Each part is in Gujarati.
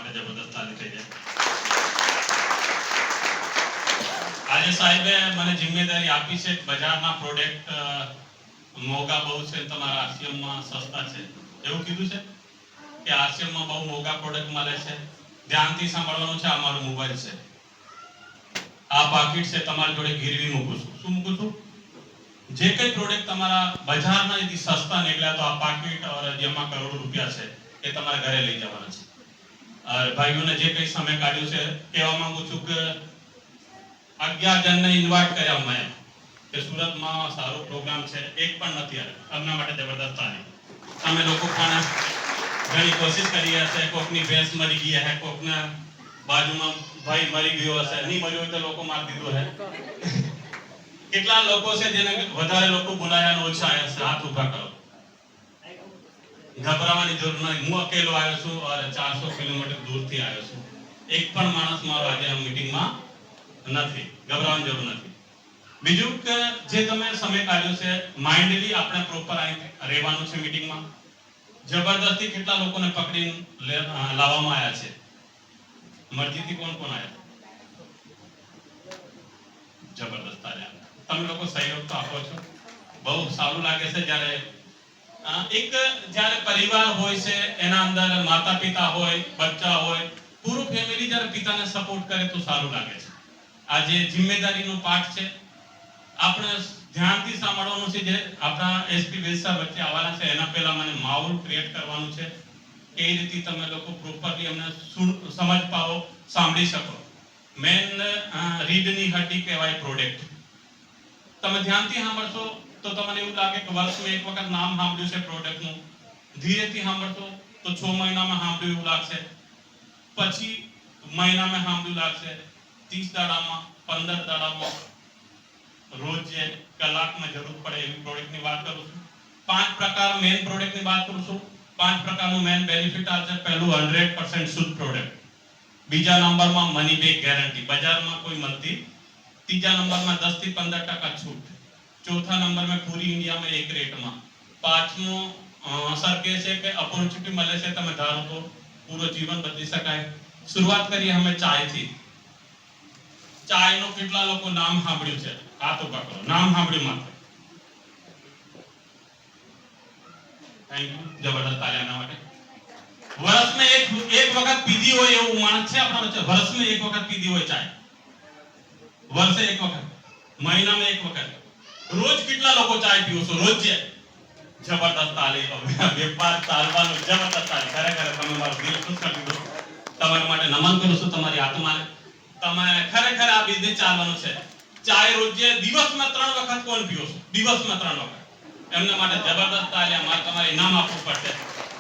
માટે જબરદસ્ત તાલી થઈ જાય. આજે સાહેબે મને જિમ્મેદારી આપી છે બજારના પ્રોડક્ટ મોંઘા બહુ છે, તમારા આરસીએમમાં સસ્તા છે એવું કીધું છે કે આરસીએમમાં બહુ મોંઘા પ્રોડક્ટ મળે છે. ધ્યાનથી સાંભળવાનું છે. આ મારો મોબાઈલ છે, આ પાકીટ છે, તમારી જોડે ગીરવી મૂકું છું. શું મૂકું છું? જે કઈ પ્રોડક્ટ તમારા બજારના यदि સસ્તા નીકળ્યા તો આ પાકીટ और જેમાં કરોડો રૂપિયા છે એ તમારા ઘરે લઈ જવાના છે. और ભાઈઓને જે કઈ સમય કાઢ્યો છે કહેવા માંગુ છું કે 11 જણને ઇન્વાઇટ કર્યા મેં કે સુરતમાં સારો પ્રોગ્રામ છે, એક પણ નથી આવ્યો. એમના માટે જબરદસ્ત તાળી. અમે લોકો પણ ઘણી કોશિશ કરી હશે. કોકની ભેંસ મરી ગઈ હે, કોકના બાજુમાં ભાઈ મરી ગયો હશે, નહીં મર્યો હોય તો લોકો માર દીધો હે. કેટલા લોકો છે જેને વધારે લોકો બોલાયા અને ઓછા આવ્યા છે? હાથ ઉભા કરો. ઘબરાવાની જરૂર નથી. હું અકેલો આવ્યો છું અને 400 કિલોમીટર દૂરથી આવ્યો છું. એક પણ માણસ મારો આજે આ મીટિંગમાં નથી. ગભરાવાની જરૂર નથી. બીજું કે જે તમે સમય કાઢ્યો છે, માઇન્ડલી આપણે પ્રોપર અહીં રહેવાનું છે મીટિંગમાં. જબરદસ્તી કેટલા લોકોને પકડીને લાવવામાં આવ્યા છે? મરજીથી કોણ કોણ આવ્યા? જબરદસ્ત આવ્યા. તમે લોકો સહયોગ તો આપો છો, બહુ સારું લાગે છે જ્યારે જ્યારે પરિવાર હોય છે એના અંદર માતા પિતા હોય, બચ્ચા હોય, પૂરું ફેમિલી જ્યારે પિતાને સપોર્ટ કરે તો સારું લાગે છે. આજે જિમ્મેદારીનો પાઠ છે. આપણે ધ્યાનથી સાંભળવાનું છે. જે આપણા એસપી વેસા વચ્ચે આવવાના છે એના પહેલા મને માહોલ ક્રિએટ કરવાનું છે. કઈ રીતે તમે લોકો પ્રોપરલી અમને સમજ પાવો, સાંભળી શકો. મેન રીડની હડ્ડી કહેવાય પ્રોડક્ટ. તમે ધ્યાનથી સાંભળશો તો તમને એવું લાગે કે વર્ષમાં એક વખત નામ સાંભળ્યું છે પ્રોડક્ટનું. ધીરેથી સાંભળશો તો 6 મહિનામાં સાંભળ્યું એવું લાગશે, પછી મહિનામાં સાંભળ્યું લાગશે, 30 દાડામાં, 15 દાડામાં, રોજ જે કલાકમાં જરૂર પડે એવી પ્રોડક્ટની વાત કરું છું. 5 પ્રકાર મેન પ્રોડક્ટની વાત કરું છું. 5 પ્રકારનું મેન બેનિફિટ આવશે. પહેલું 100% શુદ્ધ પ્રોડક્ટ. બીજા નંબરમાં મની બેક ગેરંટી, બજારમાં કોઈ મળતી. तीजा नंबर में 10 થી 15% छूट. चौथा नंबर में पूरी इंडिया में एक रेट में. पांचमो सर के છે કે ઓપોર્ચ્યુનિટી મળે છે, તમે ધારો તો પૂરો જીવન બદલી શકાય. શરૂઆત કરીએ અમે ચાય થી. ચાય નો કેટલા લોકો નામ સાંભળ્યું છે? હાથ ઉભા કરો. નામ સાંભળ્યું માત્ર? Thank you. જબરદસ્ત તાળી આના માટે. વર્ષ में एक વખત પીધી હોય એવું માણસ છે આપણા વચ્ચે? વર્ષ में एक વખત પીધી હોય ચાય? વર્ષે એક વખત, મહિનામાં એક વખત. રોજ કેટલા લોકો ચાય પીવો છો? રોજ છે. જબરદસ્ત તાળી. વેપાર ચાલવાનું જબરદસ્ત તાળી. ખરેખર તમે મારું દિલ ખુશ કરી દીધું. તમારા માટે નમન કરું છું, તમારી આત્માને. તમે ખરેખર આ બિઝનેસ ચાલવાનું છે. ચાય રોજ દિવસમાં 3 વખત કોણ પીવો છો? દિવસમાં 3 વખત. એમના માટે જબરદસ્ત તાળી. અમારે તમારે ઇનામ આપવું પડશે.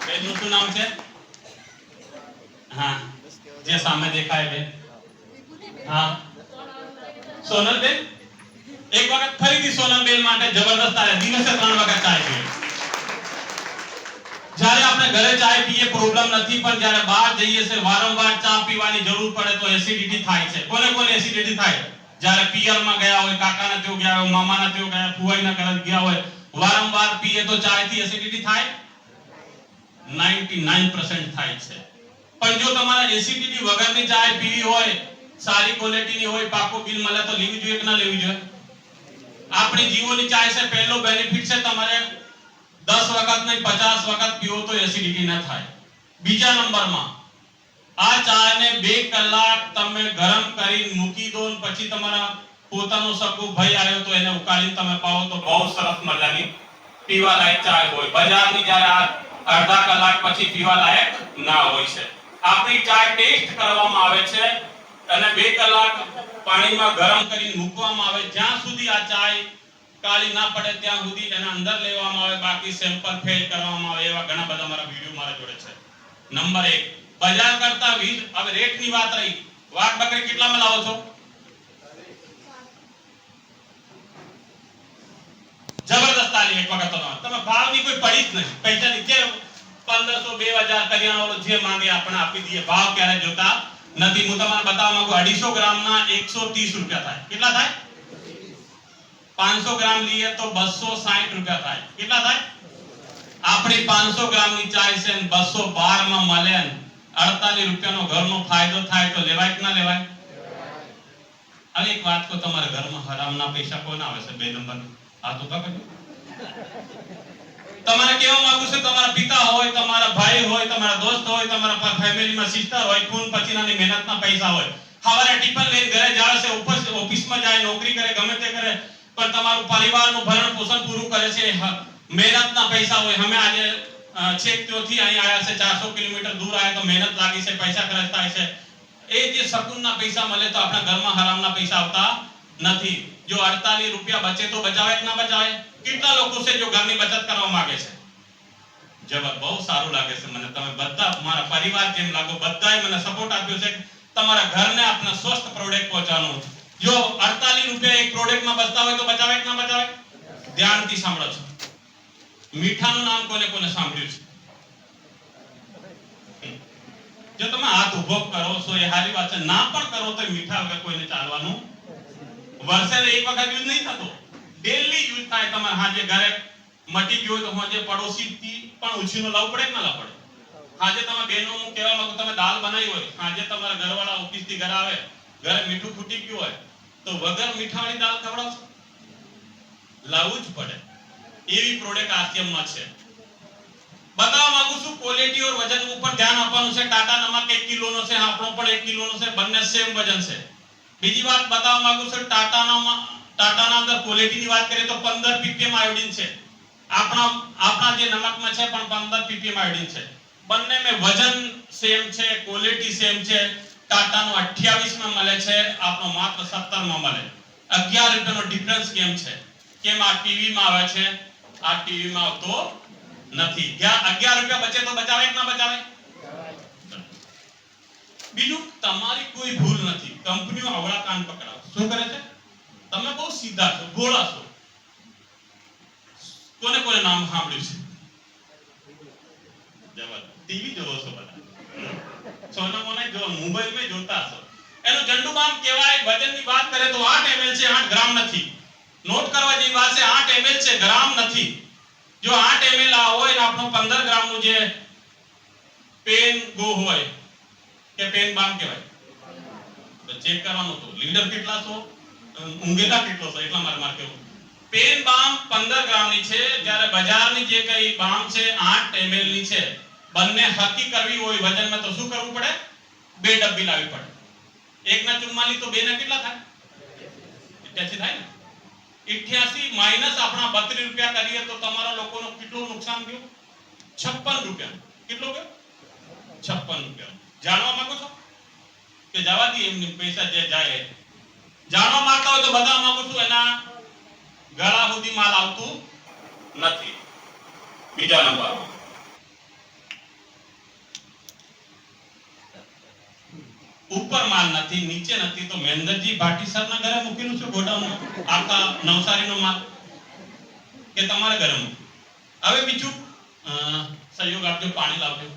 બેનનું શું નામ છે? હા, જે સામે દેખાય બેન. હા, સોનલબેન. એક વખત ફરીથી સોનલબેન માટે જબરદસ્ત તાળી. દિવસે 3 વખત ચાય પીએ. જ્યારે આપણે ઘરે ચાય પીએ પ્રોબ્લેમ નથી, પણ જ્યારે બહાર જઈએ છે વારંવાર ચા પીવાની જરૂર પડે તો એસિડિટી થાય છે. કોને કોને એસિડિટી થાય? જ્યારે પિયરમાં ગયા હોય, કાકાના ત્યાં ગયા હોય, મામાના ત્યાં ગયા, ફુવાઈના ઘરે ગયા હોય, વારંવાર પીએ તો ચાયથી એસિડિટી થાય? 99% થાય છે. પણ જો તમારે એસિડિટી વગરની ચાય પીવી હોય, સારી ક્વોલિટીની હોય, પાકો બિલ મળે તો લેવી જોઈએ કે ના લેવી જોઈએ? આપણી જીવોની ચાય છે. પહેલો બેનિફિટ છે તમારે 10 વખત નહીં 50 વખત પીવો તો એસિડિટી ન થાય. બીજા નંબરમાં આ ચાને 2 કલાક તમે ગરમ કરીને મૂકી દો અને પછી તમારા પોતાનો સગો ભાઈ આવ્યો તો એને ઉકાળીને તમે પાવો તો બહુ સરસ મજાની પીવા લાયક ચાય હોય. બજારની જ્યારે અડધા કલાક પછી પીવા લાયક ના હોય છે. આપણી ચાય ટેસ્ટ કરવામાં આવે છે અને 2 કલાક પાણીમાં ગરમ કરીને મૂકવામાં આવે. જ્યાં સુધી આ ચાય કાળી ના પડે ત્યાં સુધી એના અંદર લેવામાં આવે, બાકી સેમ્પલ ફેલ કરવામાં આવે. એવા ઘણા બધા મારા વિડિયો મારા જોડે છે. નંબર 1, બજાર કરતા 20. હવે રેટની વાત રહી. વાઘ બકરી કેટલામાં લાવો છો? જબરદસ્ત તાળી. એક વખત તમે ભાવની કોઈ પડી જ નથી. પૈસાની જે 1500 2000 કરિયાણા વાળો જે માંગે આપણે આપી દઈએ. ભાવ ક્યારે જોતા નથી. હું તમને બતાવવા માંગુ 250 ગ્રામના 130 રૂપિયા થાય. કેટલા થાય? 500 ગ્રામ લીએ તો 260 રૂપિયા થાય. કેટલા થાય? આપણી 500 ગ્રામની ચાય છે 212 માં મળે 48 રૂપિયાનો ઘરનો ફાયદો થાય તો લેવાય કે ના લેવાય? હવે એક વાત કહો, તમારા ઘરમાં હરામના પૈસા કોણ આવે છે? 2 નંબર હાથ ઉભા કરજો. તમારે કેવા માંગુ છું, તમારા પિતા હોય, તમારા ભાઈ હોય, તમારા દોસ્ત હોય, તમારા ફેમિલીમાં સિસ્ટર હોય, ખૂન પછીનાની મહેનતના પૈસા હોય, સવારે ટિફિન લઈને ઘરે જાય છે, ઓફિસમાં જાય, નોકરી કરે, ગમે તે કરે, પણ તમારું પરિવારનું ભરણ પોષણ પૂરું કરે છે, મહેનતના પૈસા હોય. અમે આજે છેક ત્યોથી અહીં આવ્યા છે, 400 કિલોમીટર દૂર આવ્યા તો મહેનત લાગી છે, પૈસા ખર્ચ થાય છે. એ જે શકૂનના પૈસા મળે તો આપણા ઘરમાં હરામના પૈસા આવતા નથી. જો 48 રૂપિયા બચે તો બચાવે કે ના બચાવે? કેટલા લોકો છે જો ઘરની બચત કરવા માંગે છે? જવાબ બહુ સારું લાગે છે મને. તમે બધા મારા પરિવાર જેમ લાગો, બધાએ મને સપોર્ટ આપ્યો છે તમારા ઘરને આપણે સ્વસ્થ પ્રોડક્ટ પહોંચાડવાનું. જો 48 રૂપિયા એક પ્રોડક્ટમાં બચતા હોય તો બચાવે કે ના બચાવે? ધ્યાનથી સાંભળો છો. મીઠાનું નામ કોને કોને સાંભળ્યું છે? જો તમે હાથ ઉભો કરો છો એ સારી વાત છે, ના પણ કરો તો મીઠા વગર કોઈને ચાલવાનું વર્ષે એક વખત યુઝ નહીં થતો, ડેલી યુઝ થાય. તમારે હાજે ઘરે મટી ગયો તો હાજે પડોશીથી પણ ઉછીનો લાવવું પડે કે ના લાવવું પડે? હાજે તમે બેનો હું કહેવા માંગુ, તમે દાળ બનાવી હોય, હાજે તમારા ઘરવાળા ઓફિસથી ઘરે આવે, ઘરે મીઠું ખૂટી ગયું હોય તો વગર મીઠાવાળી દાળ ખવડાવશો? લાવવું જ પડે. એવી પ્રોડક્ટ આરસીએમમાં છે. બતાવવા માંગુ છું, ક્વોલિટી ઓર વજન ઉપર ધ્યાન આપવાનું છે. ટાટા નમક 1 કિલોનો છે, આપણો પણ 1 કિલોનો છે, બંને સેમ વજન છે. બીજી વાત બતાવવા માંગુ છું, ટાટાના અંદર ક્વોલિટીની વાત કરીએ તો 15 ppm આયોડિન છે. આપણા જે નમકમાં છે પણ 15 ppm આયોડિન છે. બંને મે વજન સેમ છે, ક્વોલિટી સેમ છે. ટાટાનો 28 માં મળે છે, આપણો માત્ર 17 માં મળે. 11 રૂપિયાનો ડિફરન્સ કેમ છે? કેમ આ ટીવી માં આવે છે, આ ટીવી માં આવતો નથી? જ્યાં 11 રૂપિયા બચે તો બચાવે કે ના બચાવે? બીજું, તમારી કોઈ ભૂલ નથી. કંપનીઓ અવળા કાન પકડાવ શું કરે છે? તમે બહુ સીધા છો, ભોળા છો. કોને કોને નામ સાંભળ્યું છે? જવાબ ટીવી જોવો છો બધા, સોના મોને જો મોબાઈલ में જોતા છો. એનો જંડુ બામ કહેવાય. વજનની વાત કરે તો 8 ml છે, 8 ગ્રામ નથી. નોટ કરવા જેવી વાત છે, 8 ml છે, ગ્રામ નથી. જો 8 ml આ હોય ને આપણો 15 ગ્રામનું જે પેન ગો હોય કે પેન બામ કહેવાય, તો ચેક કરવાનું તો લીડર કેટલા છો, ઊંઘેલા કેટલો છો, એટલા મારે કેવું. પેન બામ 15 ગ્રામની છે, જ્યારે બજારની જે કઈ બામ છે 8 ml ની છે. બંને હકી કરવી હોય વજનમાં તો શું કરવું પડે? 2 ડબ્બી લાવવી પડે. એકના 44 તો બેના કેટલા થાય? 88 થાય ને? 88 માઈનસ આપણા 32 રૂપિયા કરીએ તો તમારા લોકોનો કેટલું નુકસાન થયું? 56 રૂપિયા. કેટલો ગયો? 56 રૂપિયા. જાણવા માંગો છો કે જવા દી એમની પૈસા જે જાય? જાણવા માંગતા હોય તો બધા માંગુ છું, એના ગળા સુધી માલ આવતું નથી. બીજા નંબર, ઉપર માલ નથી, નીચે નથી, તો મહેન્દ્રજી ભાટી સરના ઘરે મૂકેલું છે ગોડાઉનમાં આખા નવસારીનો માલ કે તમારા ઘરે મૂક્યું? હવે બીજું સહયોગ આપજો, પાણી લાવજો.